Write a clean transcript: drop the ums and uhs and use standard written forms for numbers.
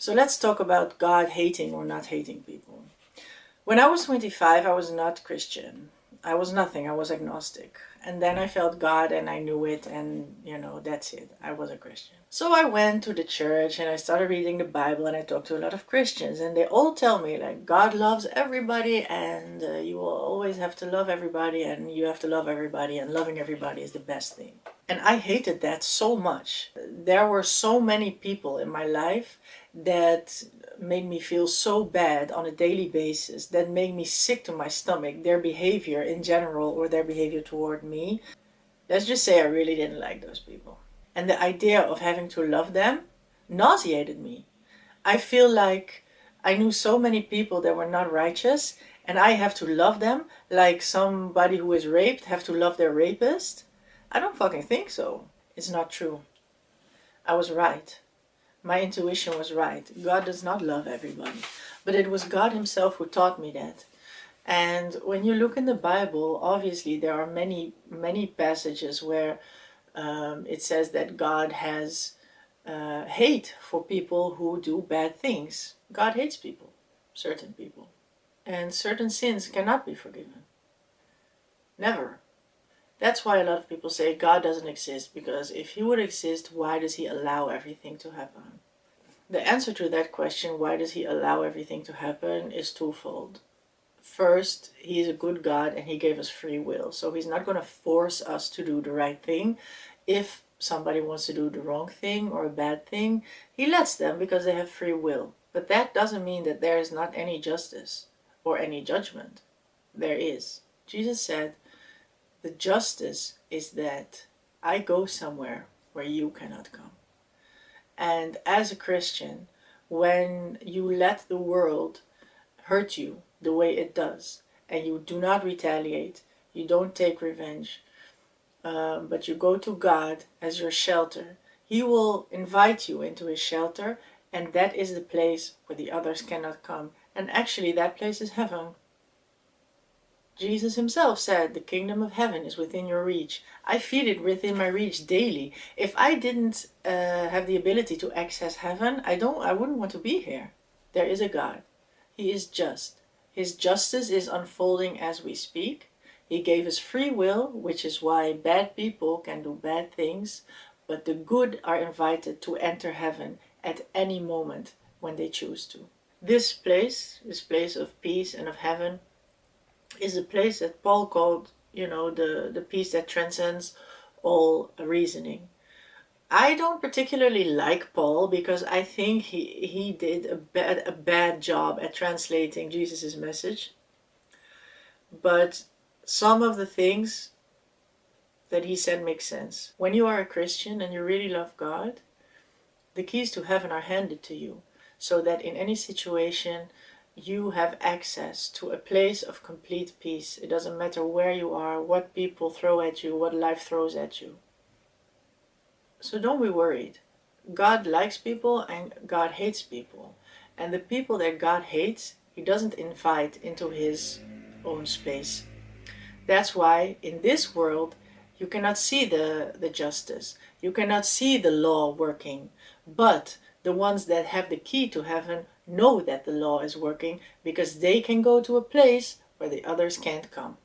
So let's talk about God hating or not hating people. When I was 25, I was not Christian. I was nothing. I was agnostic. And then I felt God and I knew it, and that's it. I was a Christian. So I went to the church and I started reading the Bible, and I talked to a lot of Christians, and they all tell me like God loves everybody, and you will always have to love everybody, and you have to love everybody, and loving everybody is the best thing. And I hated that so much. There were so many people in my life that made me feel so bad on a daily basis, that made me sick to my stomach, their behavior in general or their behavior toward me. Let's just say I really didn't like those people. And the idea of having to love them nauseated me. I feel like I knew so many people that were not righteous, and I have to love them like somebody who is raped have to love their rapist. I don't fucking think so. It's not true. I was right. My intuition was right. God does not love everybody. But it was God himself who taught me that. And when you look in the Bible, obviously there are many, many passages where it says that God has hate for people who do bad things. God hates people, certain people. And certain sins cannot be forgiven. Never. That's why a lot of people say God doesn't exist, because if he would exist, why does he allow everything to happen? The answer to that question, why does he allow everything to happen, is twofold. First, he is a good God and he gave us free will. So he's not going to force us to do the right thing. If somebody wants to do the wrong thing or a bad thing, he lets them because they have free will. But that doesn't mean that there is not any justice or any judgment. There is. Jesus said, the justice is that I go somewhere where you cannot come. And as a Christian, when you let the world hurt you the way it does, and you do not retaliate, you don't take revenge, but you go to God as your shelter, he will invite you into his shelter, and that is the place where the others cannot come. And actually that place is heaven. Jesus himself said, the kingdom of heaven is within your reach. I feel it within my reach daily. If I didn't have the ability to access heaven, I wouldn't want to be here. There is a God. He is just. His justice is unfolding as we speak. He gave us free will, which is why bad people can do bad things, but the good are invited to enter heaven at any moment when they choose to. This place of peace and of heaven, is a place that Paul called, the peace that transcends all reasoning. I don't particularly like Paul because I think he did a bad job at translating Jesus' message. But some of the things that he said make sense. When you are a Christian and you really love God, the keys to heaven are handed to you, so that in any situation you have access to a place of complete peace. It doesn't matter where you are, what people throw at you, what life throws at you. So don't be worried. God likes people and God hates people. And the people that God hates, he doesn't invite into his own space. That's why in this world you cannot see the justice. You cannot see the law working. But the ones that have the key to heaven know that the law is working, because they can go to a place where the others can't come.